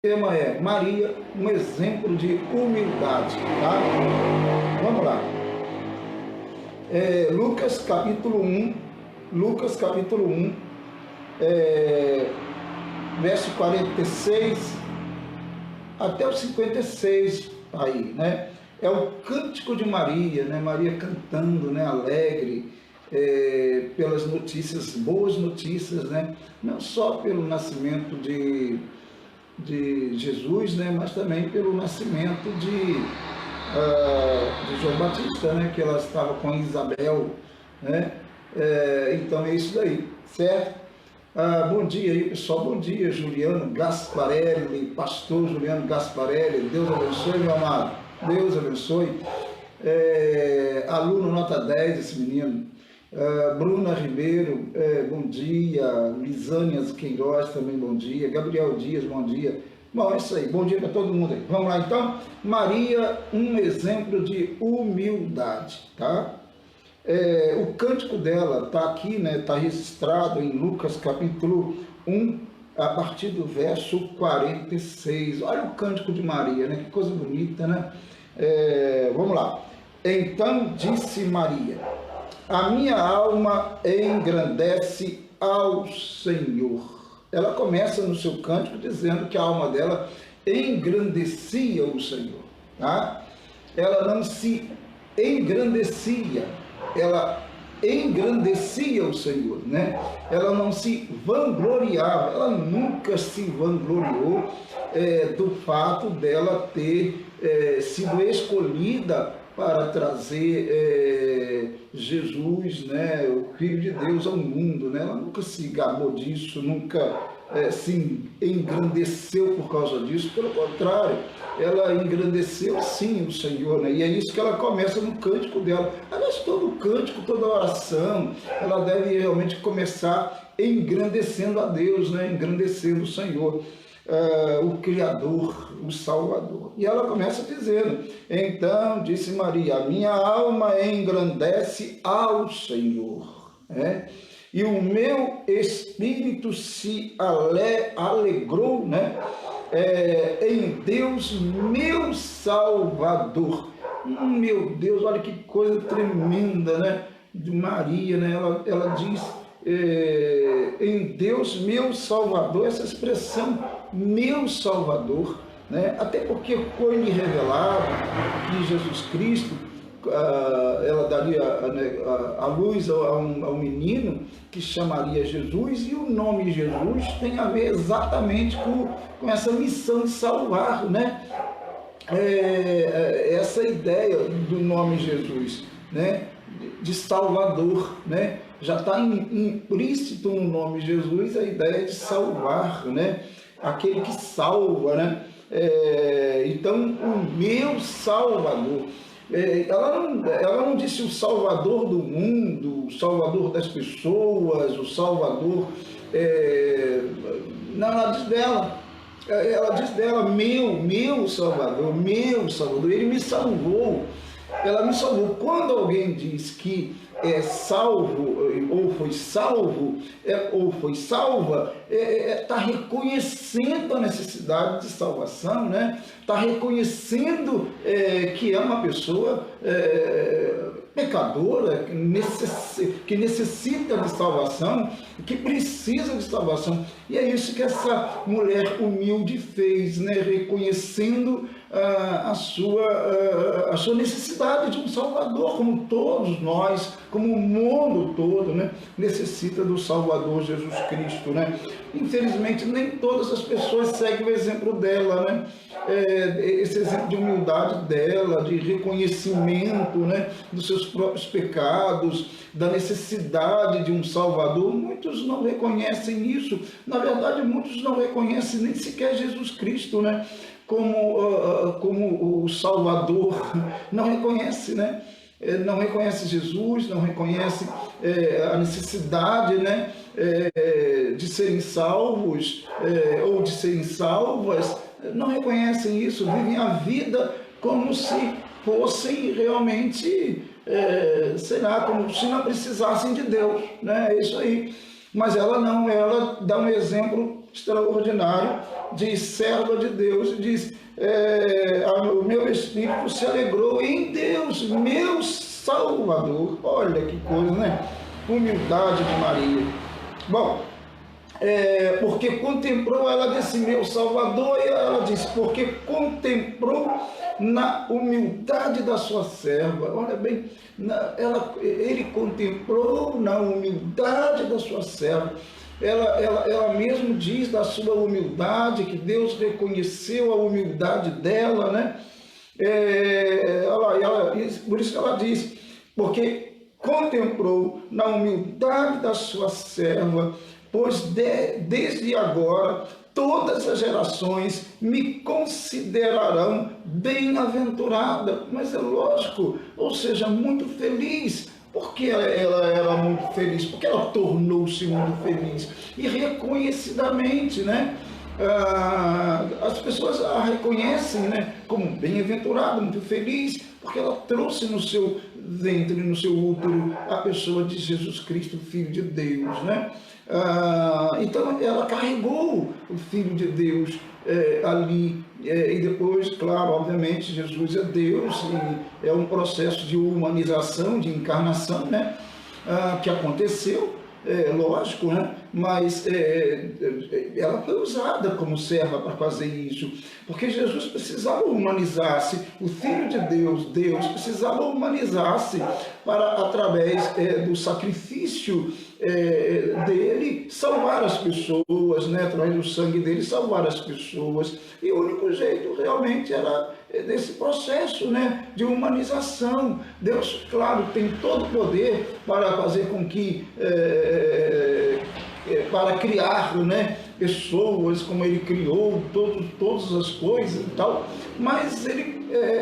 tema é Maria, um exemplo de humildade, tá? Vamos lá. Lucas capítulo 1, verso 46 até o 56 aí, né? É o cântico de Maria, né? Maria cantando, né? Alegre, pelas notícias, boas notícias, né? Não só pelo nascimento de Jesus, né? Mas também pelo nascimento de João Batista, né? Que ela estava com Isabel, né? Então é isso daí, certo? Bom dia aí, pessoal. Bom dia, Juliano Gasparelli, pastor Juliano Gasparelli. Deus abençoe, meu amado. Deus abençoe. Aluno nota 10, esse menino. Bruna Ribeiro, bom dia. Lisânias Queiroz, também bom dia. Gabriel Dias, bom dia. Bom, é isso aí. Bom dia para todo mundo aí. Vamos lá, então. Maria, um exemplo de humildade, tá? O cântico dela está aqui, né? Está registrado em Lucas capítulo 1, a partir do verso 46. Olha o cântico de Maria, né? Que coisa bonita, né? Vamos lá. Então disse Maria: a minha alma engrandece ao Senhor. Ela começa no seu cântico dizendo que a alma dela engrandecia o Senhor, tá? Ela não se engrandecia, ela engrandecia o Senhor, né? Ela não se vangloriava, ela nunca se vangloriou do fato dela ter sido escolhida para trazer Jesus, né, o Filho de Deus ao mundo, né? Ela nunca se gabou disso, nunca se engrandeceu por causa disso, pelo contrário, ela engrandeceu sim o Senhor, né? E é isso que ela começa no cântico dela. Aliás, todo cântico, toda oração, ela deve realmente começar engrandecendo a Deus, né? Engrandecendo o Senhor. O Criador, o Salvador. E ela começa dizendo: então disse Maria, a minha alma engrandece ao Senhor, né? E o meu espírito se alegrou, né? Em Deus, meu Salvador. Meu Deus, olha que coisa tremenda, né? De Maria, né? Ela diz: em Deus, meu Salvador. Essa expressão, meu Salvador, né? Até porque foi-lhe revelado que Jesus Cristo, ela daria a luz a um menino que chamaria Jesus, e o nome Jesus tem a ver exatamente com essa missão de salvar, né? Essa ideia do nome Jesus, né? De Salvador, né? Já está implícito no nome Jesus a ideia de salvar, né? Aquele que salva, né? Então, o meu Salvador. Ela não disse o Salvador do mundo, o Salvador das pessoas, o Salvador. Não, ela diz dela. Ela diz dela, meu Salvador, meu Salvador. Ele me salvou. Ela me salvou. Quando alguém diz que é salvo, ou foi salvo, ou foi salva, está reconhecendo a necessidade de salvação, né? Está reconhecendo que é uma pessoa pecadora, que necessita de salvação, que precisa de salvação. E é isso que essa mulher humilde fez, né? Reconhecendo a sua necessidade de um Salvador, como todos nós, como o mundo todo, né? Necessita do Salvador Jesus Cristo, né? Infelizmente, nem todas as pessoas seguem o exemplo dela, né? Esse exemplo de humildade dela, de reconhecimento, né? Dos seus próprios pecados, da necessidade de um Salvador. Muitos não reconhecem isso. Na verdade, muitos não reconhecem nem sequer Jesus Cristo, né? Como o Salvador. Não reconhece, né? Não reconhece Jesus, não reconhece a necessidade, né? De serem salvos ou de serem salvas. Não reconhecem isso, vivem a vida como se fossem realmente, sei lá, como se não precisassem de Deus, né? É isso aí. Mas ela não, ela dá um exemplo extraordinário, diz serva de Deus, diz, o meu espírito se alegrou em Deus, meu Salvador. Olha que coisa, né? Humildade de Maria. Bom, porque contemplou ela desse meu Salvador, e ela diz, porque contemplou na humildade da sua serva. Olha bem, ele contemplou na humildade da sua serva. Ela mesmo diz da sua humildade, que Deus reconheceu a humildade dela, né? Por isso que ela diz, porque contemplou na humildade da sua serva, pois desde agora todas as gerações me considerarão bem-aventurada. Mas é lógico, ou seja, muito feliz. Por que ela era muito feliz? Porque ela tornou-se muito feliz. E reconhecidamente, né? As pessoas a reconhecem, né, como bem-aventurada, muito feliz, porque ela trouxe no seu ventre, no seu útero, a pessoa de Jesus Cristo, Filho de Deus, né? Então ela carregou o Filho de Deus ali, e depois, claro, obviamente, Jesus é Deus, e é um processo de humanização, de encarnação, né, que aconteceu. Lógico, né? Mas ela foi usada como serva para fazer isso, porque Jesus precisava humanizar-se, o Filho de Deus, Deus, precisava humanizar-se para, através do sacrifício dele, salvar as pessoas, né? Através do sangue dele, salvar as pessoas. E o único jeito realmente era desse processo, né, de humanização. Deus, claro, tem todo o poder para fazer com que, para criar, né, pessoas como ele criou, todas as coisas e tal, mas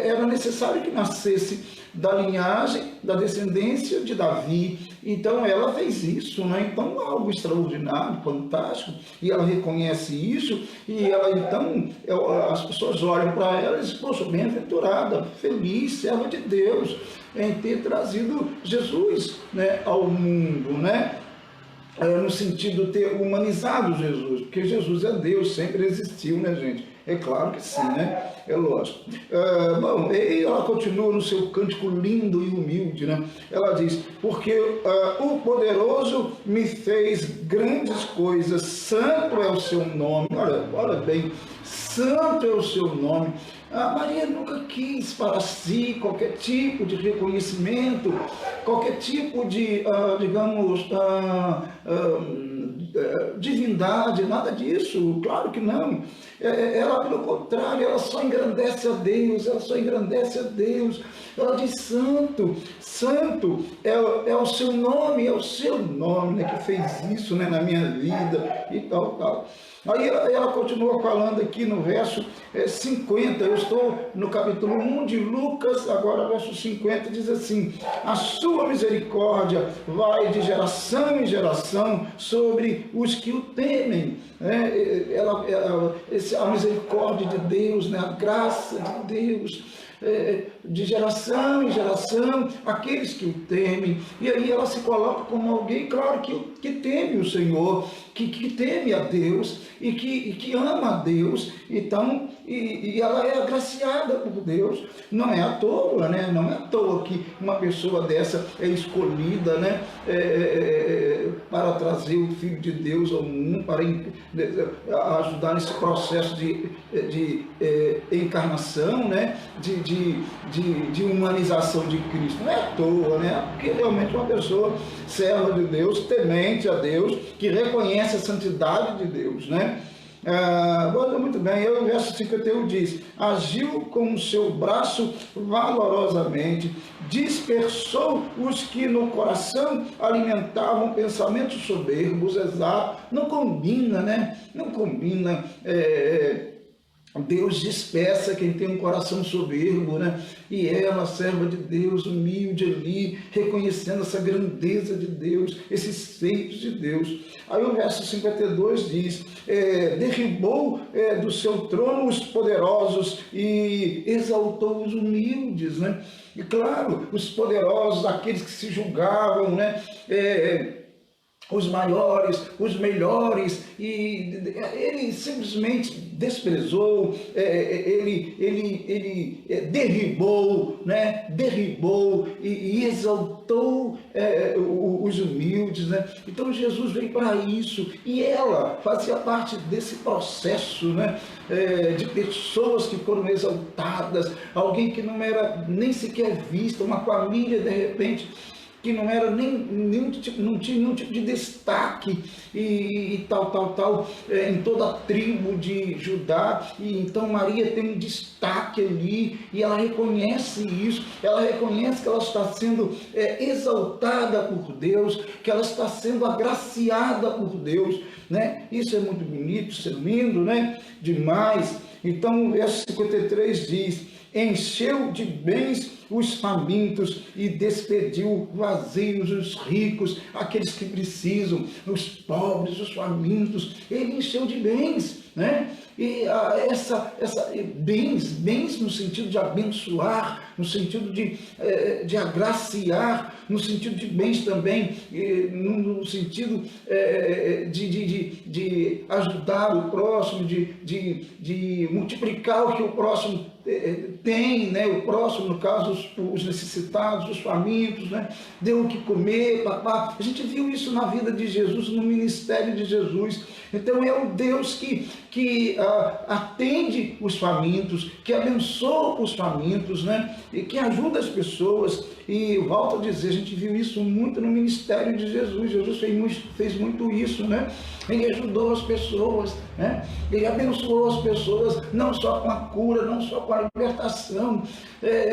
era necessário que nascesse da linhagem, da descendência de Davi. Então ela fez isso, né? Então algo extraordinário, fantástico, e ela reconhece isso, e ela então, as pessoas olham para ela e dizem, poxa, bem-aventurada, feliz, serva de Deus, em ter trazido Jesus, né, ao mundo, né? No sentido de ter humanizado Jesus, porque Jesus é Deus, sempre existiu, né, gente? É claro que sim, né? É lógico. Bom, e ela continua no seu cântico lindo e humilde, né? Ela diz, porque o poderoso me fez grandes coisas, santo é o seu nome. Olha bem, santo é o seu nome. Maria nunca quis para si qualquer tipo de reconhecimento, qualquer tipo de, digamos, divindade, nada disso, claro que não. Ela, pelo contrário, ela só engrandece a Deus, Ela diz, santo, santo é o seu nome, né, que fez isso, né, na minha vida e tal. Aí ela continua falando aqui no verso 50, eu estou no capítulo 1 de Lucas, agora verso 50, diz assim, a sua misericórdia vai de geração em geração sobre os que o temem. A misericórdia de Deus, né, a graça de Deus, de geração em geração, aqueles que o temem. E aí ela se coloca como alguém, claro, que teme o Senhor, que teme a Deus e que ama a Deus. Então, e ela é agraciada por Deus. Não é à toa, né? Não é à toa que uma pessoa dessa é escolhida, né, para trazer o Filho de Deus ao mundo, para ajudar nesse processo de encarnação, né, de humanização de Cristo. Não é à toa, né? Porque realmente uma pessoa serva de Deus, temente a Deus, que reconhece a santidade de Deus, né? Muito bem, o verso 51 diz, agiu com o seu braço valorosamente, dispersou os que no coração alimentavam pensamentos soberbos. Exato, não combina, né? Não combina. Deus dispersa quem tem um coração soberbo, né? E ela, serva de Deus, humilde ali, reconhecendo essa grandeza de Deus, esses feitos de Deus. Aí o verso 52 diz, derribou do seu trono os poderosos e exaltou os humildes, né? E claro, os poderosos, aqueles que se julgavam, né, os maiores, os melhores, e ele simplesmente desprezou, ele derribou, né? Derribou e exaltou os humildes, né? Então Jesus veio para isso, e ela fazia parte desse processo, né? De pessoas que foram exaltadas, alguém que não era nem sequer vista, uma família de repente que não era não tinha nenhum tipo de destaque e tal, em toda a tribo de Judá, e então Maria tem um destaque ali, e ela reconhece isso, ela reconhece que ela está sendo exaltada por Deus, que ela está sendo agraciada por Deus, né? Isso é muito bonito, isso é lindo, né? Demais. Então o verso 53 diz: encheu de bens os famintos e despediu vazios os ricos, aqueles que precisam, os pobres, os famintos. Ele encheu de bens, né? E bens no sentido de abençoar, no sentido de agraciar, no sentido de bens também, no sentido de ajudar o próximo, de multiplicar o que o próximo tem, né? O próximo, no caso, os necessitados, os famintos, né? Deu o que comer, papá. A gente viu isso na vida de Jesus, no ministério de Jesus. Então é um Deus que atende os famintos, que abençoa os famintos, né? E que ajuda as pessoas. E volto a dizer, a gente viu isso muito no ministério de Jesus. Jesus fez muito isso, né? Ele ajudou as pessoas, né? Ele abençoou as pessoas, não só com a cura, não só com a libertação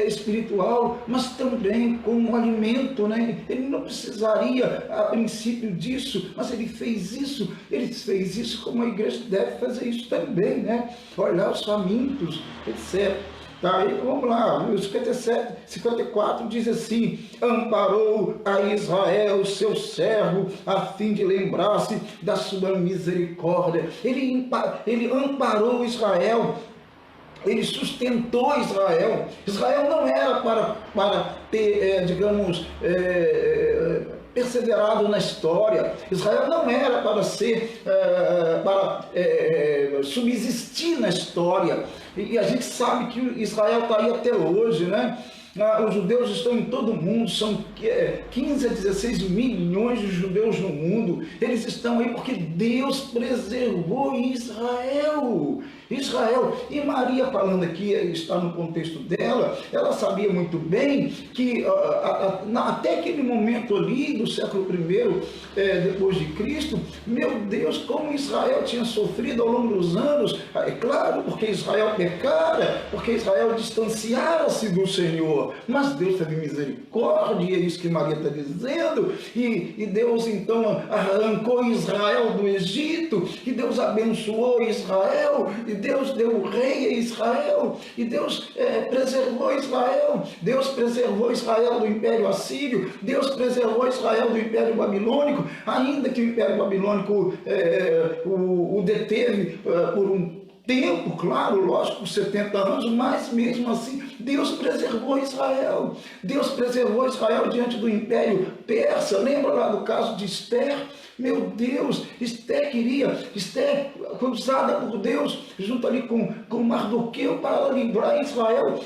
espiritual, mas também com o alimento, né? Ele não precisaria, a princípio, disso, mas ele fez isso como a igreja deve fazer isso também, né? Olhar os famintos, etc. Tá, e vamos lá, o 54 diz assim: amparou a Israel, seu servo, a fim de lembrar-se da sua misericórdia. Ele amparou Israel, ele sustentou Israel. Israel não era para ter, perseverado na história. Israel não era para ser, subsistir na história. E a gente sabe que Israel está aí até hoje, né? Os judeus estão em todo o mundo, são 15 a 16 milhões de judeus no mundo. Eles estão aí porque Deus preservou Israel. E Maria, falando aqui, está no contexto dela, ela sabia muito bem que até aquele momento ali, do século I, depois de Cristo, meu Deus, como Israel tinha sofrido ao longo dos anos, é claro, porque Israel pecara, porque Israel distanciara-se do Senhor, mas Deus teve misericórdia, é isso que Maria está dizendo, e Deus então arrancou Israel do Egito, e Deus abençoou Israel, e Deus deu o rei a Israel, e Deus preservou Israel. Deus preservou Israel do Império Assírio, Deus preservou Israel do Império Babilônico, ainda que o Império Babilônico o deteve por um tempo, claro, lógico, por 70 anos, mas mesmo assim, Deus preservou Israel. Deus preservou Israel diante do Império Persa. Lembra lá do caso de Esther? Meu Deus, Esther foi usada por Deus, junto ali com Mardoqueu, para livrar Israel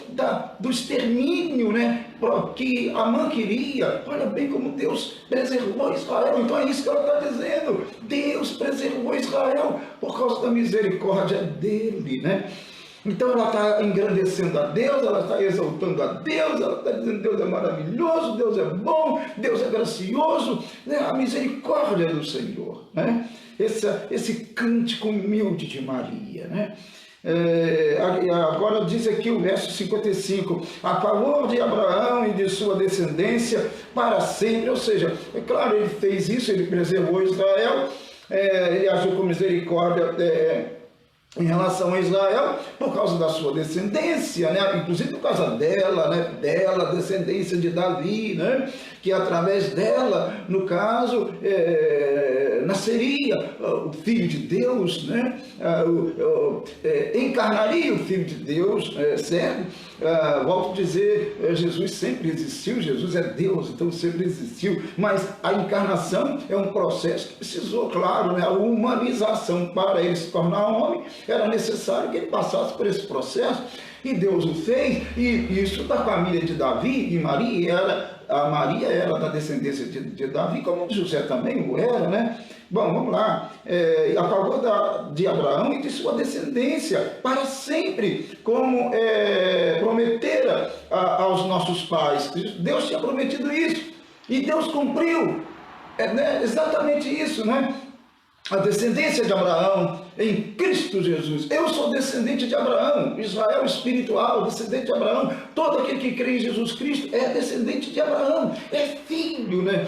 do extermínio, né, que Amã queria. Olha bem como Deus preservou Israel. Então é isso que ela está dizendo. Deus preservou Israel por causa da misericórdia dele, né? Então ela está engrandecendo a Deus, ela está exaltando a Deus, ela está dizendo: Deus é maravilhoso, Deus é bom, Deus é gracioso, né? A misericórdia do Senhor, né? Esse cântico humilde de Maria, né? Agora diz aqui o verso 55: a favor de Abraão e de sua descendência para sempre. Ou seja, é claro, ele fez isso, ele preservou Israel, ele agiu com misericórdia em relação a Israel, por causa da sua descendência, né? Inclusive por causa dela, né? Dela, descendência de Davi, né? Que através dela, no caso, nasceria o Filho de Deus, né? Encarnaria o Filho de Deus, certo? Volto a dizer, Jesus sempre existiu, Jesus é Deus, então sempre existiu, mas a encarnação é um processo que precisou, claro, né? A humanização para ele se tornar homem, era necessário que ele passasse por esse processo, e Deus o fez, e isso da família de Davi, e a Maria era da descendência de Davi, como José também o era, né? Bom, vamos lá, a favor de Abraão e de sua descendência, para sempre, como prometera aos nossos pais. Deus tinha prometido isso, e Deus cumpriu, né? Exatamente isso, né? A descendência de Abraão em Cristo Jesus. Eu sou descendente de Abraão, Israel espiritual, descendente de Abraão. Todo aquele que crê em Jesus Cristo é descendente de Abraão, é filho, né?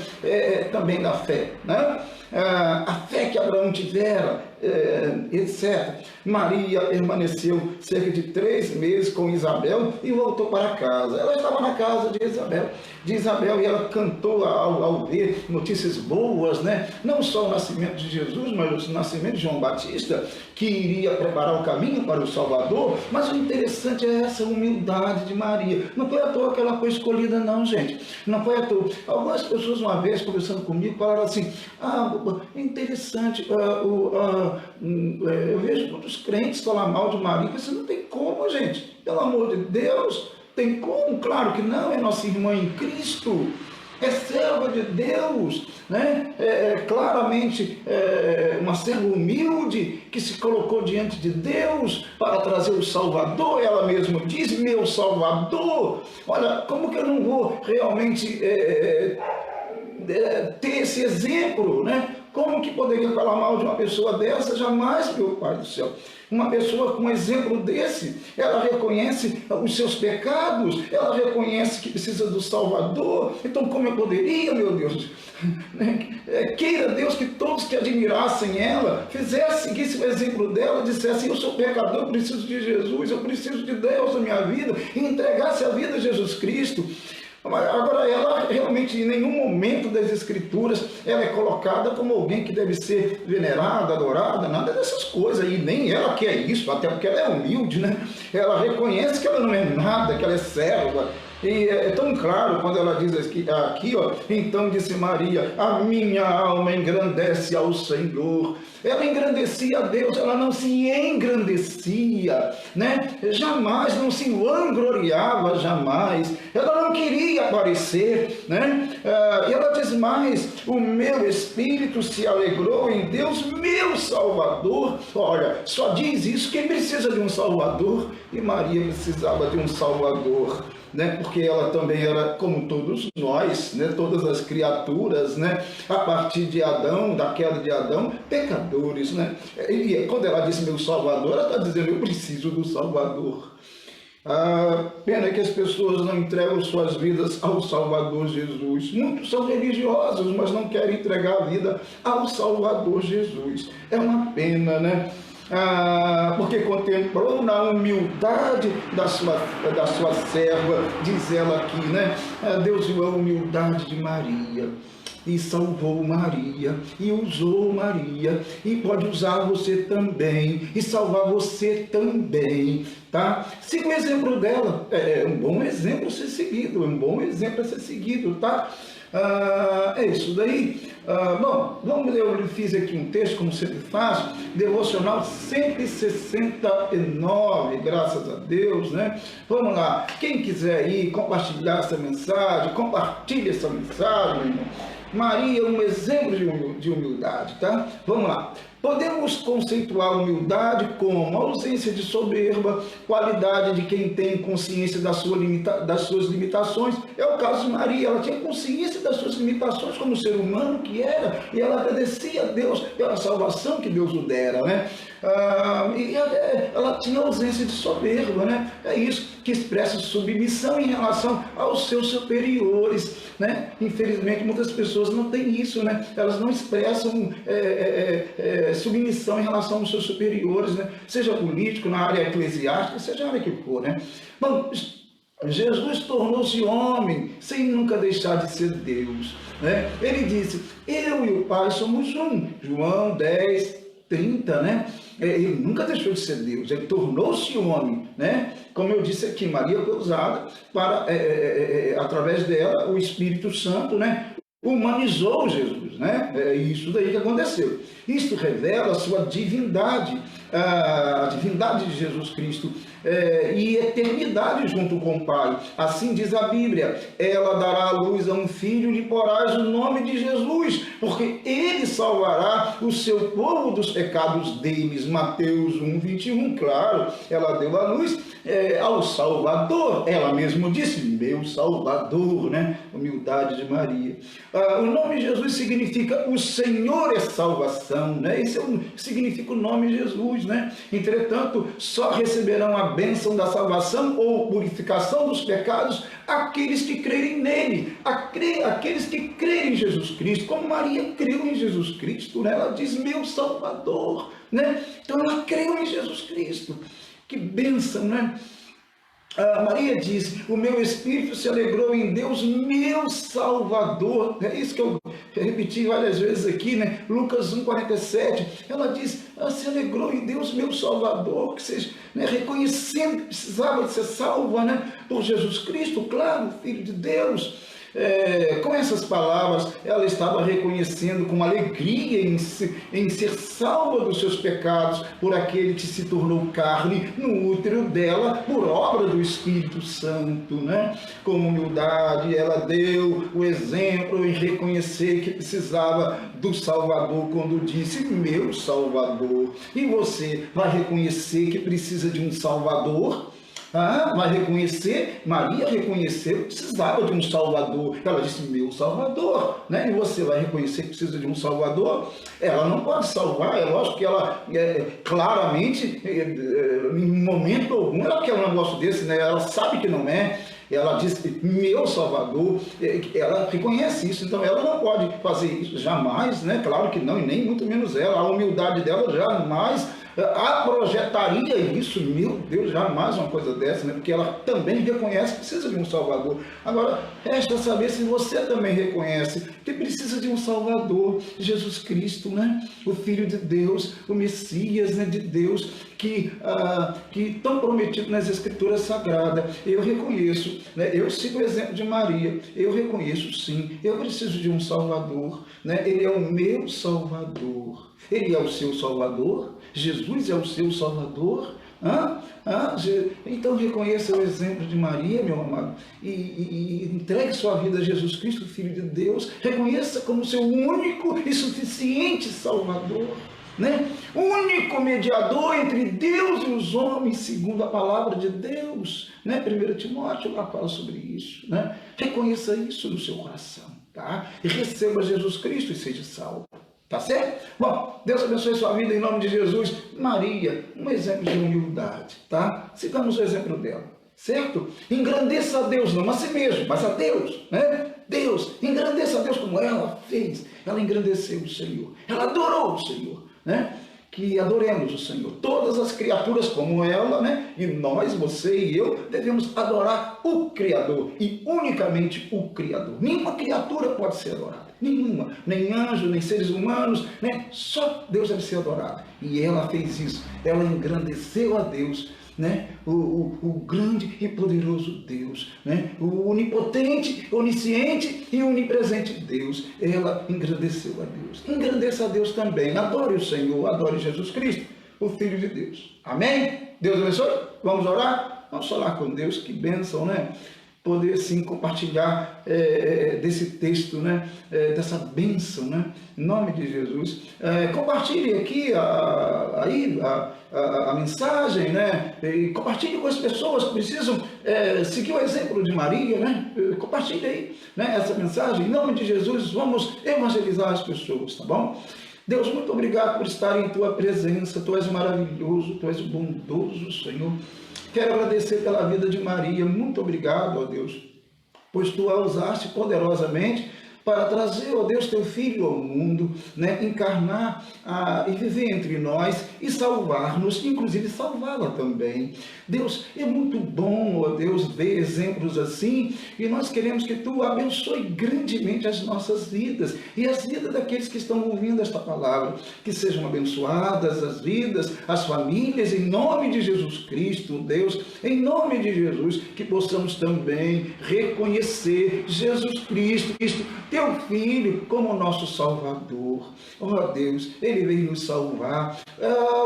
Também da fé, né? A fé que Abraão tivera, etc. Maria permaneceu cerca de 3 meses com Isabel e voltou para casa. Ela estava na casa de Isabel, e ela cantou ao ver notícias boas, né? Não só o nascimento de Jesus, mas o nascimento de João Batista, que iria preparar o caminho para o Salvador. Mas o interessante é essa humildade de Maria. Não foi à toa que ela foi escolhida, não, gente. Não foi à toa. Algumas pessoas, uma vez, conversando comigo, falaram assim: é interessante, eu vejo muitos crentes falar mal de Maria. Você não tem como, gente. Pelo amor de Deus, tem como? Claro que não, é nossa irmã em Cristo. É serva de Deus, né? Claramente uma serva humilde que se colocou diante de Deus para trazer o Salvador. Ela mesma diz: meu Salvador. Olha, como que eu não vou realmente ter esse exemplo, né? Como que poderia falar mal de uma pessoa dessa? Jamais, meu Pai do céu. Uma pessoa com um exemplo desse, ela reconhece os seus pecados, ela reconhece que precisa do Salvador. Então, como eu poderia, meu Deus? Queira Deus que todos que admirassem ela, seguissem o exemplo dela, dissessem: eu sou pecador, eu preciso de Jesus, eu preciso de Deus na minha vida, e entregasse a vida a Jesus Cristo. Agora, ela realmente, em nenhum momento das Escrituras, ela é colocada como alguém que deve ser venerada, adorada, nada dessas coisas, e nem ela quer isso, até porque ela é humilde, né? Ela reconhece que ela não é nada, que ela é serva. E é tão claro quando ela diz aqui, ó: então disse Maria, a minha alma engrandece ao Senhor. Ela engrandecia a Deus, ela não se engrandecia, né? Jamais, não se vangloriava, jamais. Ela não queria aparecer, né? E ela diz mais: o meu espírito se alegrou em Deus, meu Salvador. Olha, só diz isso quem precisa de um Salvador, e Maria precisava de um Salvador, né? Porque ela também era como todos nós, né? Todas as criaturas, né? A partir de Adão, da queda de Adão, pecadores, né? E quando ela disse meu Salvador, ela está dizendo: eu preciso do Salvador. Pena que as pessoas não entregam suas vidas ao Salvador Jesus. Muitos são religiosos, mas não querem entregar a vida ao Salvador Jesus. É uma pena, né? Porque contemplou na humildade da sua serva, diz ela aqui, né? Deus viu a humildade de Maria e salvou Maria, e usou Maria, e pode usar você também, e salvar você também, tá? Siga o exemplo dela, é um bom exemplo a ser seguido, tá? É isso daí. Bom, eu fiz aqui um texto, como sempre faço, devocional 169, graças a Deus, né? Vamos lá, quem quiser ir compartilhar essa mensagem, compartilhe essa mensagem, meu irmão. Maria, um exemplo de humildade, tá? Vamos lá. Podemos conceituar humildade como ausência de soberba, qualidade de quem tem consciência das suas limitações. É o caso de Maria, ela tinha consciência das suas limitações como ser humano que era, e ela agradecia a Deus pela salvação que Deus o dera, né? E ela tinha ausência de soberba, né? É isso que expressa submissão em relação aos seus superiores, né? Infelizmente, muitas pessoas não têm isso, né? Elas não expressam submissão em relação aos seus superiores, né? Seja político, na área eclesiástica, seja na área que for, né? Bom, Jesus tornou-se homem sem nunca deixar de ser Deus, né? Ele disse, eu e o Pai somos um. João 10:30, né? Ele nunca deixou de ser Deus, ele tornou-se homem, né? Como eu disse aqui, Maria foi usada para, através dela, o Espírito Santo, né? Humanizou Jesus, né? É isso daí que aconteceu. Isto revela a sua divindade, a divindade de Jesus Cristo e eternidade junto com o Pai. Assim diz a Bíblia, ela dará à luz a um filho, lhe porás o nome de Jesus, porque ele salvará o seu povo dos pecados deles. Mateus 1:21, claro, ela deu à luz ao Salvador, ela mesma disse, meu Salvador, né? Humildade de Maria. O nome Jesus significa o Senhor é salvação, né? Esse significa o nome Jesus, né? Entretanto, só receberão a bênção da salvação ou purificação dos pecados aqueles que crerem nele, aqueles que crerem em Jesus Cristo, como Maria creu em Jesus Cristo, né? Ela diz, meu Salvador, né? Então ela creu em Jesus Cristo. Que bênção, né? Maria disse, o meu espírito se alegrou em Deus, meu Salvador. É isso que eu repeti várias vezes aqui, né? Lucas 1:47, ela diz, se alegrou em Deus, meu Salvador, que seja, né? Reconhecendo que precisava de ser salva, né? Por Jesus Cristo, claro, Filho de Deus. Com essas palavras, ela estava reconhecendo com alegria em ser salva dos seus pecados por aquele que se tornou carne no útero dela por obra do Espírito Santo, né? Com humildade, ela deu o exemplo em reconhecer que precisava do Salvador quando disse, meu Salvador. E você vai reconhecer que precisa de um Salvador? Vai reconhecer, Maria reconheceu que precisava de um Salvador. Ela disse, meu Salvador, né? E você vai reconhecer que precisa de um Salvador? Ela não pode salvar, é lógico que ela, claramente, em momento algum, ela quer um negócio desse, né? Ela sabe que não é. Ela diz, meu Salvador, ela reconhece isso, então ela não pode fazer isso jamais, né? Claro que não, e nem muito menos ela. A humildade dela jamais projetaria isso, meu Deus, jamais uma coisa dessa, né? Porque ela também reconhece que precisa de um Salvador. Agora, resta saber se você também reconhece que precisa de um Salvador, Jesus Cristo, né? O Filho de Deus, o Messias, né, de Deus, que tão prometido nas Escrituras Sagradas. Eu reconheço, né? Eu sigo o exemplo de Maria, eu reconheço sim, eu preciso de um Salvador, né? Ele é o meu Salvador. Ele é o seu Salvador? Jesus é o seu Salvador? Então reconheça o exemplo de Maria, meu amado, e entregue sua vida a Jesus Cristo, Filho de Deus. Reconheça como seu único e suficiente Salvador, né? O único mediador entre Deus e os homens, segundo a palavra de Deus, né? 1 Timóteo lá fala sobre isso, né? Reconheça isso no seu coração, tá? E receba Jesus Cristo e seja salvo. Tá certo? Bom, Deus abençoe sua vida em nome de Jesus. Maria, um exemplo de humildade, tá? Sigamos o exemplo dela, certo? Engrandeça a Deus, não a si mesmo, mas a Deus, né? Deus, engrandeça a Deus como ela fez. Ela engrandeceu o Senhor, ela adorou o Senhor, né? Que adoremos o Senhor, todas as criaturas como ela, né? E nós, você e eu, devemos adorar o Criador, e unicamente o Criador. Nenhuma criatura pode ser adorada, nenhuma, nem anjo, nem seres humanos, né? Só Deus deve ser adorado. E ela fez isso, ela engrandeceu a Deus, né? O grande e poderoso Deus, né? O onipotente, onisciente e onipresente Deus. Ela engrandeceu a Deus. Engrandeça a Deus também. Adore o Senhor, adore Jesus Cristo, o Filho de Deus. Amém? Deus abençoe. Vamos orar? Vamos falar com Deus. Que bênção, né? Poder sim compartilhar desse texto, né? Dessa bênção, né? Em nome de Jesus. Compartilhe aqui a mensagem, né? E compartilhe com as pessoas que precisam seguir o exemplo de Maria, né? Compartilhe aí, né, essa mensagem. Em nome de Jesus, vamos evangelizar as pessoas, tá bom? Deus, muito obrigado por estar em tua presença. Tu és maravilhoso, tu és bondoso, Senhor. Quero agradecer pela vida de Maria. Muito obrigado, ó Deus, pois tu a usaste poderosamente para trazer, ó Deus, teu Filho ao mundo, né? Encarnar e viver entre nós e salvar-nos, inclusive salvá-la também. Deus, é muito bom, ó Deus, ver exemplos assim, e nós queremos que tu abençoe grandemente as nossas vidas e as vidas daqueles que estão ouvindo esta palavra, que sejam abençoadas as vidas, as famílias, em nome de Jesus Cristo, Deus, em nome de Jesus, que possamos também reconhecer Jesus Cristo, teu Filho, como nosso Salvador. Oh Deus, Ele veio nos salvar.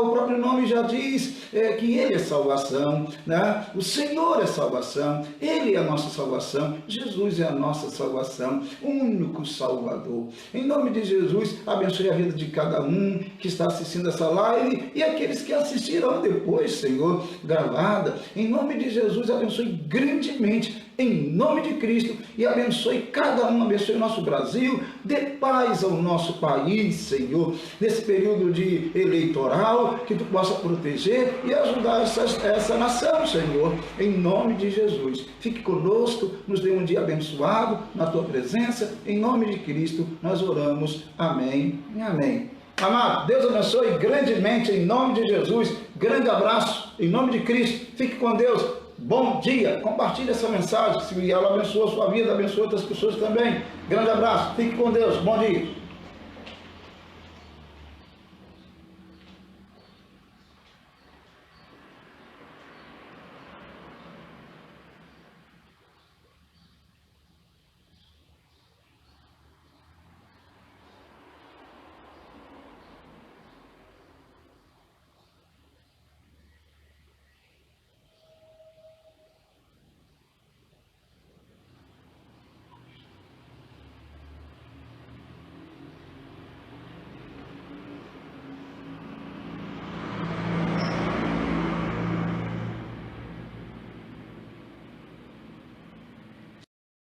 O próprio nome já diz que Ele é salvação, né? O Senhor é salvação, Ele é a nossa salvação, Jesus é a nossa salvação, o único Salvador. Em nome de Jesus, abençoe a vida de cada um que está assistindo essa live e aqueles que assistirão depois, Senhor, gravada. Em nome de Jesus, abençoe grandemente, em nome de Cristo, e abençoe cada um, abençoe o nosso Brasil, dê paz ao nosso país, Senhor, nesse período de eleitoral, que tu possa proteger e ajudar essa nação, Senhor, em nome de Jesus. Fique conosco, nos dê um dia abençoado na tua presença, em nome de Cristo nós oramos, amém e amém. Amado, Deus abençoe grandemente em nome de Jesus, grande abraço em nome de Cristo, fique com Deus. Bom dia, compartilhe essa mensagem, se ela abençoa a sua vida, abençoa outras pessoas também. Grande abraço, fique com Deus, bom dia.